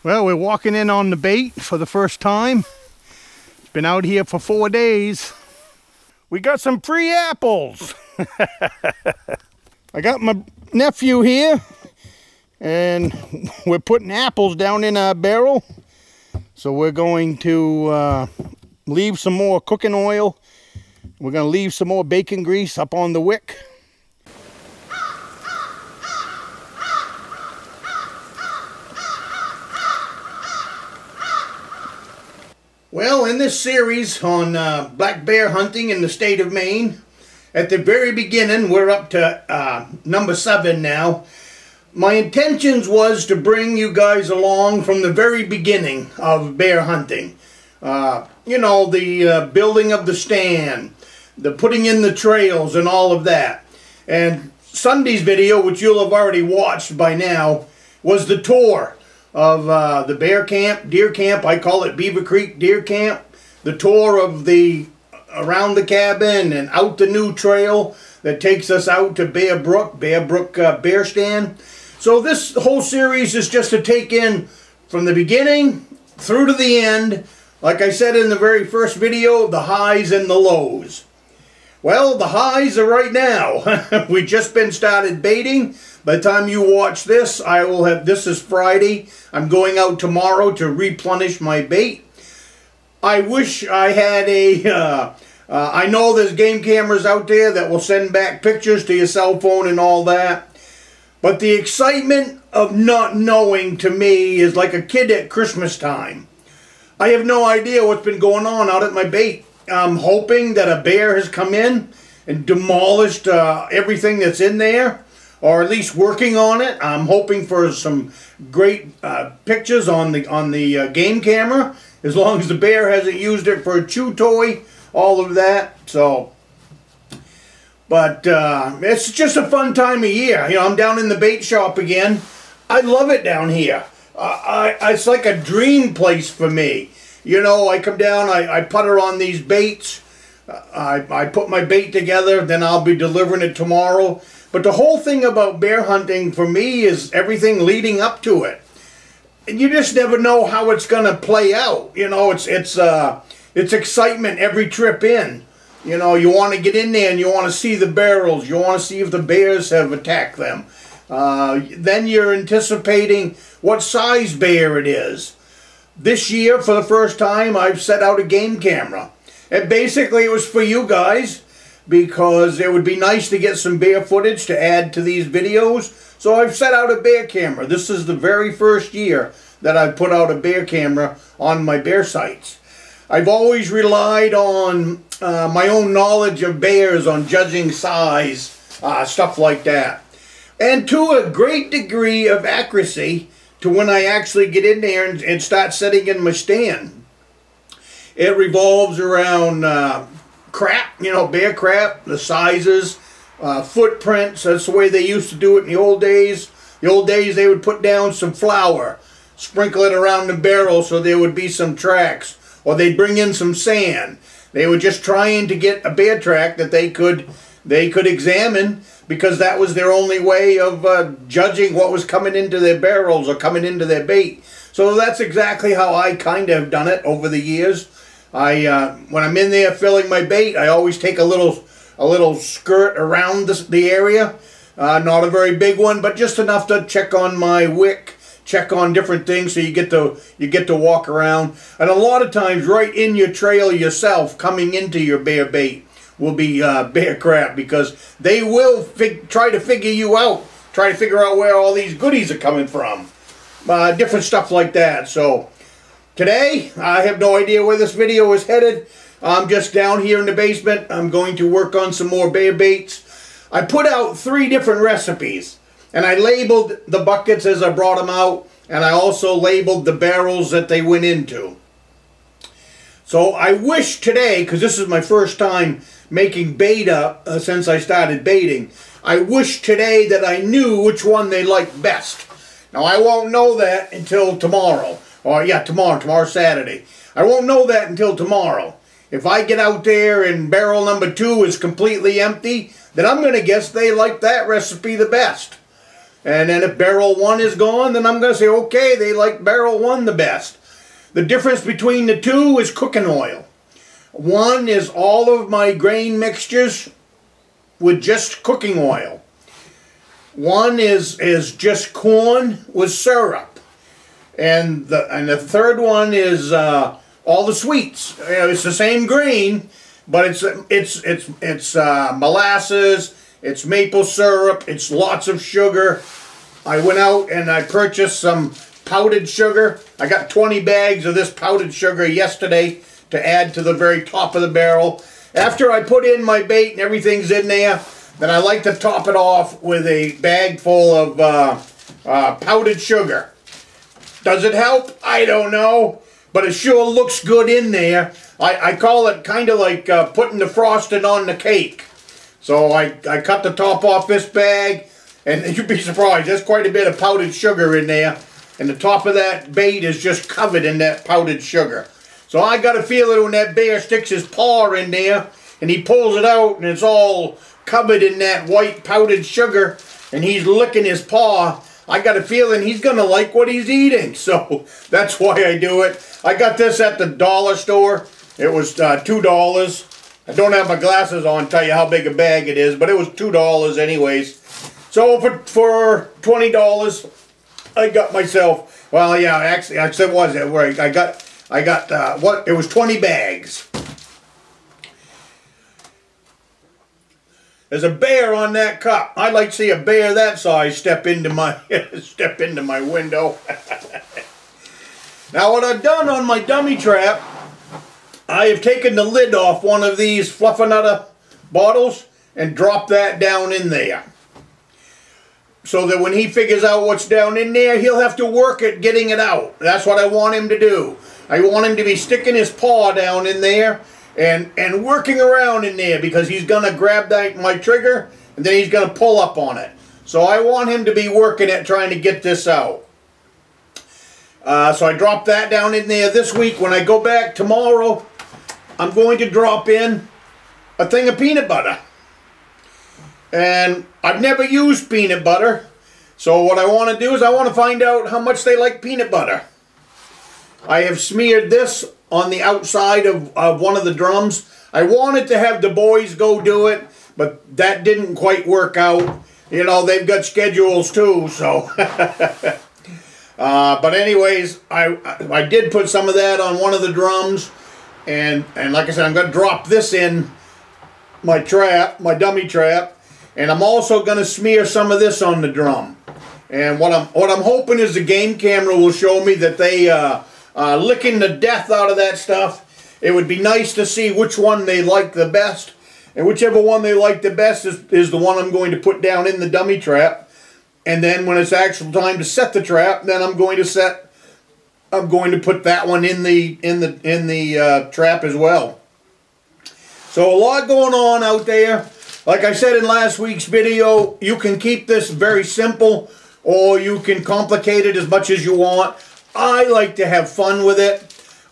Well, we're walking in on the bait for the first time. It's been out here for 4 days. We got some free apples. I got my nephew here, and we're putting apples down in our barrel. So we're going to leave some more cooking oil. We're going to leave some more bacon grease up on the wick. Well, in this series on black bear hunting in the state of Maine, at the very beginning, we're up to number 7 now. My intentions was to bring you guys along from the very beginning of bear hunting. You know, the building of the stand, the putting in the trails and all of that. And Sunday's video, which you'll have already watched by now, was the tour of the bear camp, deer camp. I call it Beaver Creek Deer Camp. The tour of the around the cabin and out the new trail that takes us out to Bear Brook Bear Stand. So this whole series is just to take in from the beginning through to the end. Like I said in the very first video, the highs and the lows. Well, the highs are right now. We've just been started baiting. By the time you watch this, I will have, this is Friday. I'm going out tomorrow to replenish my bait. I wish I had a, I know there's game cameras out there that will send back pictures to your cell phone and all that. But the excitement of not knowing to me is like a kid at Christmas time. I have no idea what's been going on out at my bait. I'm hoping that a bear has come in and demolished everything that's in there, or at least working on it. I'm hoping for some great pictures on the game camera, as long as the bear hasn't used it for a chew toy, all of that. So, but it's just a fun time of year. You know, I'm down in the bait shop again. I love it down here. It's like a dream place for me. You know, I come down, I putter on these baits, I put my bait together, then I'll be delivering it tomorrow. But the whole thing about bear hunting for me is everything leading up to it. And you just never know how it's going to play out. You know, it's excitement every trip in. You know, you want to get in there and you want to see the barrels. You want to see if the bears have attacked them. Then you're anticipating what size bear it is. This year, for the first time, I've set out a game camera. And basically it was for you guys, because it would be nice to get some bear footage to add to these videos. So I've set out a bear camera. This is the very first year that I've put out a bear camera on my bear sites. I've always relied on my own knowledge of bears, on judging size, stuff like that. And to a great degree of accuracy, to when I actually get in there and start setting in my stand. It revolves around crap, you know, bear crap, the sizes, footprints. That's the way they used to do it in the old days. The old days they would put down some flour, sprinkle it around the barrel so there would be some tracks, or they'd bring in some sand. They were just trying to get a bear track that they could examine, because that was their only way of judging what was coming into their barrels or coming into their bait. So that's exactly how I kind of have done it over the years. When I'm in there filling my bait, I always take a little skirt around the area. Not a very big one, but just enough to check on my wick, check on different things, so you get to walk around. And a lot of times, right in your trail yourself, coming into your bear bait, will be bear crap, because they will try to figure you out, try to figure out where all these goodies are coming from, different stuff like that. So today I have no idea where this video is headed. I'm just down here in the basement. I'm going to work on some more bear baits. I put out 3 different recipes, and I labeled the buckets as I brought them out, and I also labeled the barrels that they went into. So I wish today, because this is my first time making bait up since I started baiting, I wish today that I knew which one they liked best. Now I won't know that until tomorrow. Or yeah, tomorrow's Saturday. I won't know that until tomorrow. If I get out there and barrel number 2 is completely empty, then I'm going to guess they like that recipe the best. And then if barrel 1 is gone, then I'm going to say, okay, they like barrel 1 the best. The difference between the two is cooking oil. One is all of my grain mixtures with just cooking oil. One is just corn with syrup. And the third one is all the sweets. It's the same grain, but it's molasses, it's maple syrup, it's lots of sugar. I went out and I purchased some powdered sugar. I got 20 bags of this powdered sugar yesterday to add to the very top of the barrel. After I put in my bait and everything's in there, then I like to top it off with a bag full of powdered sugar. Does it help? I don't know, but it sure looks good in there. I call it kind of like putting the frosting on the cake. So I cut the top off this bag, and you'd be surprised, there's quite a bit of powdered sugar in there, and the top of that bait is just covered in that powdered sugar. So I got a feeling when that bear sticks his paw in there, and he pulls it out, and it's all covered in that white powdered sugar, and he's licking his paw, I got a feeling he's going to like what he's eating. So that's why I do it. I got this at the dollar store. It was $2. I don't have my glasses on to tell you how big a bag it is, but it was $2 anyways. So for $20, I got myself, well, yeah, actually it was right. I got what? It was 20 bags. There's a bear on that cup. I'd like to see a bear that size step into my window. Now what I've done on my dummy trap, I have taken the lid off one of these Fluffernutter bottles and dropped that down in there. So that when he figures out what's down in there, he'll have to work at getting it out. That's what I want him to do. I want him to be sticking his paw down in there and working around in there, because he's going to grab my trigger and then he's going to pull up on it. So I want him to be working at trying to get this out. So I dropped that down in there this week. When I go back tomorrow, I'm going to drop in a thing of peanut butter. And I've never used peanut butter, so what I want to do is I want to find out how much they like peanut butter. I have smeared this on the outside of one of the drums. I wanted to have the boys go do it, but that didn't quite work out. You know, they've got schedules too, so. But anyways, I did put some of that on one of the drums, and like I said, I'm going to drop this in my trap, my dummy trap. And I'm also going to smear some of this on the drum. And what I'm hoping is the game camera will show me that they licking the death out of that stuff. It would be nice to see which one they like the best. And whichever one they like the best is the one I'm going to put down in the dummy trap. And then when it's actual time to set the trap, then I'm going to put that one in the trap as well. So a lot going on out there. Like I said in last week's video, you can keep this very simple, or you can complicate it as much as you want. I like to have fun with it.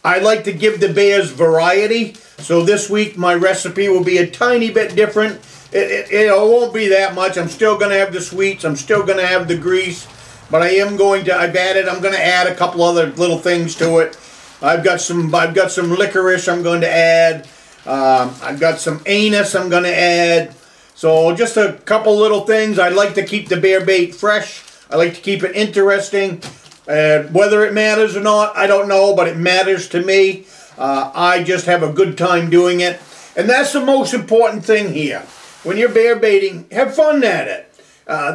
I like to give the bears variety. So this week my recipe will be a tiny bit different. It won't be that much. I'm still going to have the sweets. I'm still going to have the grease. But I'm going to add a couple other little things to it. I've got some licorice I'm going to add. I've got some anise I'm going to add. So just a couple little things. I like to keep the bear bait fresh. I like to keep it interesting. Whether it matters or not, I don't know, but it matters to me. I just have a good time doing it. And that's the most important thing here. When you're bear baiting, have fun at it.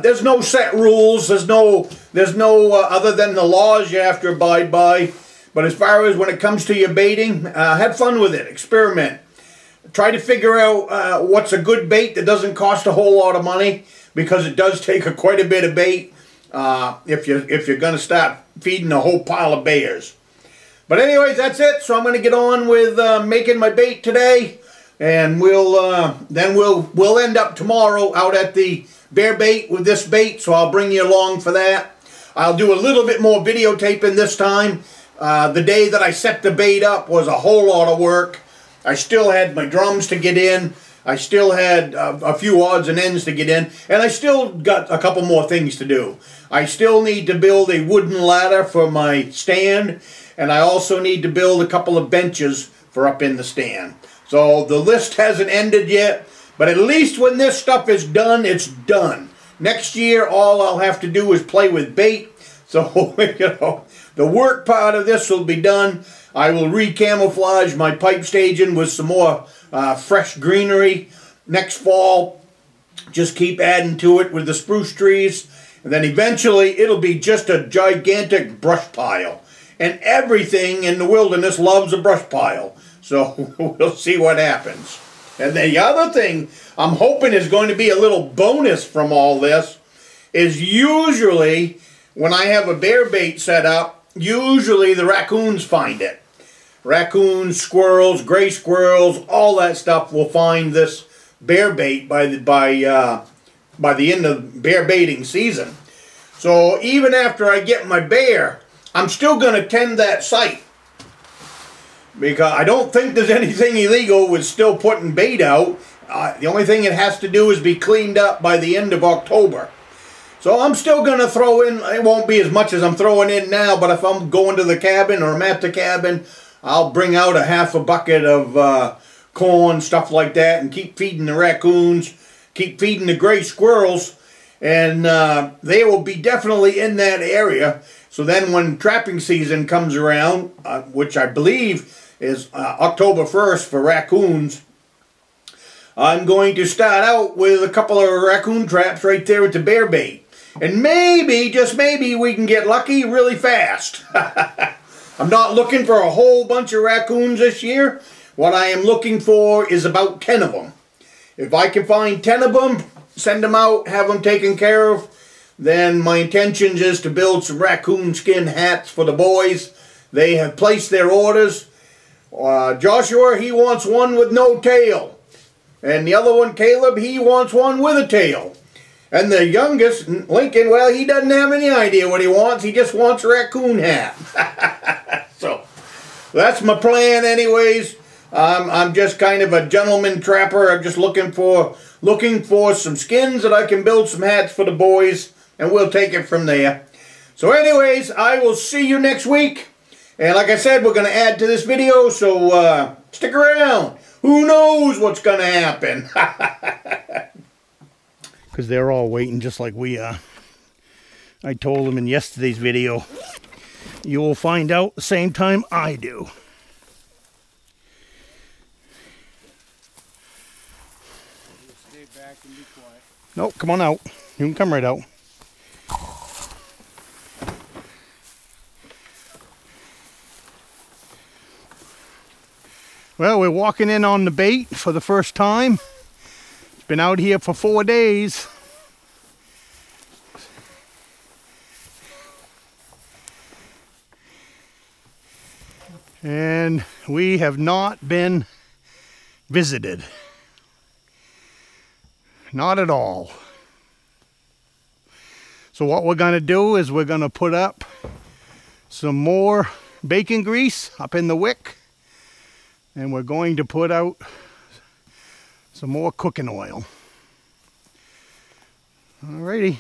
There's no set rules. There's no other than the laws you have to abide by. But as far as when it comes to your baiting, have fun with it. Experiment. Try to figure out what's a good bait that doesn't cost a whole lot of money, because it does take quite a bit of bait if you're going to start feeding a whole pile of bears. But anyways, that's it. So I'm going to get on with making my bait today, and we'll end up tomorrow out at the bear bait with this bait. So I'll bring you along for that. I'll do a little bit more videotaping this time. The day that I set the bait up was a whole lot of work. I still had my drums to get in. I still had a few odds and ends to get in, and I still got a couple more things to do. I still need to build a wooden ladder for my stand, and I also need to build a couple of benches for up in the stand. So the list hasn't ended yet, but at least when this stuff is done, it's done. Next year, all I'll have to do is play with bait. So, you know, the work part of this will be done. I will re-camouflage my pipe staging with some more fresh greenery next fall. Just keep adding to it with the spruce trees. And then eventually it'll be just a gigantic brush pile. And everything in the wilderness loves a brush pile. So we'll see what happens. And the other thing I'm hoping is going to be a little bonus from all this is usually when I have a bear bait set up, usually the raccoons find it. Raccoons, squirrels, gray squirrels, all that stuff will find this bear bait by the end of bear baiting season. So even after I get my bear, I'm still going to tend that site, because I don't think there's anything illegal with still putting bait out. The only thing it has to do is be cleaned up by the end of October. So I'm still going to throw in, it won't be as much as I'm throwing in now, but if I'm going to the cabin or I'm at the cabin, I'll bring out a half a bucket of corn, stuff like that, and keep feeding the raccoons, keep feeding the gray squirrels, and they will be definitely in that area. So then when trapping season comes around, which I believe is October 1st for raccoons, I'm going to start out with a couple of raccoon traps right there at the bear bait. And maybe, just maybe, we can get lucky really fast. I'm not looking for a whole bunch of raccoons this year. What I am looking for is about 10 of them. If I can find 10 of them, send them out, have them taken care of, then my intention is to build some raccoon skin hats for the boys. They have placed their orders. Joshua, he wants one with no tail. And the other one, Caleb, he wants one with a tail. And the youngest, Lincoln, well, he doesn't have any idea what he wants. He just wants a raccoon hat. So that's my plan anyways. I'm just kind of a gentleman trapper. I'm just looking for some skins that I can build some hats for the boys, and we'll take it from there. So anyways, I will see you next week. And like I said, we're going to add to this video, so stick around. Who knows what's going to happen? Because they're all waiting just like we are. I told them in yesterday's video, you will find out the same time I do. Stay back and be quiet. Nope, come on out. You can come right out. Well, we're walking in on the bait for the first time. It's been out here for 4 days. And we have not been visited. Not at all. So what we're going to do is we're going to put up some more bacon grease up in the wick. And we're going to put out some more cooking oil. Alrighty.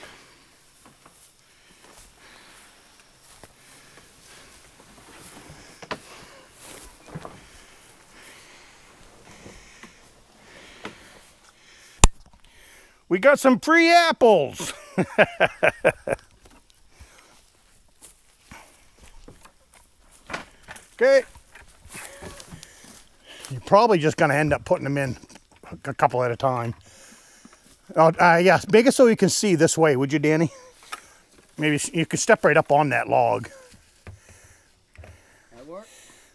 We got some free apples. Okay. You're probably just going to end up putting them in a couple at a time. Yes, make it so you can see this way, would you, Danny? Maybe you could step right up on that log. That work?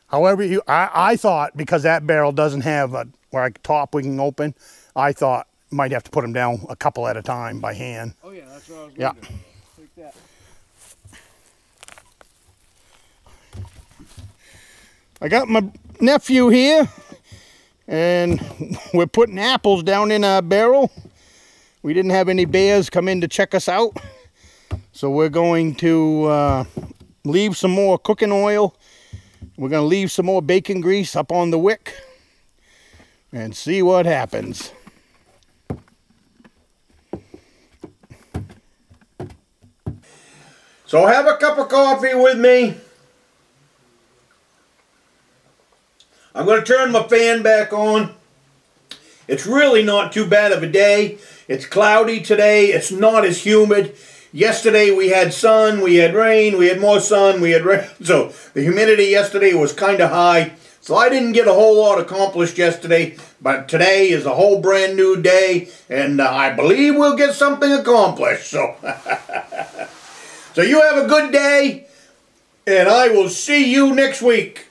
However, I thought, because that barrel doesn't have a top we can open, I thought might have to put them down a couple at a time by hand. Oh yeah, that's what I was going to do. Like that. I got my nephew here, and we're putting apples down in our barrel. We didn't have any bears come in to check us out, so we're going to leave some more cooking oil. We're going to leave some more bacon grease up on the wick and see what happens. So have a cup of coffee with me. I'm going to turn my fan back on. It's really not too bad of a day. It's cloudy today. It's not as humid. Yesterday we had sun, we had rain, we had more sun, we had rain. So the humidity yesterday was kind of high. So I didn't get a whole lot accomplished yesterday. But today is a whole brand new day. And I believe we'll get something accomplished. So, so you have a good day. And I will see you next week.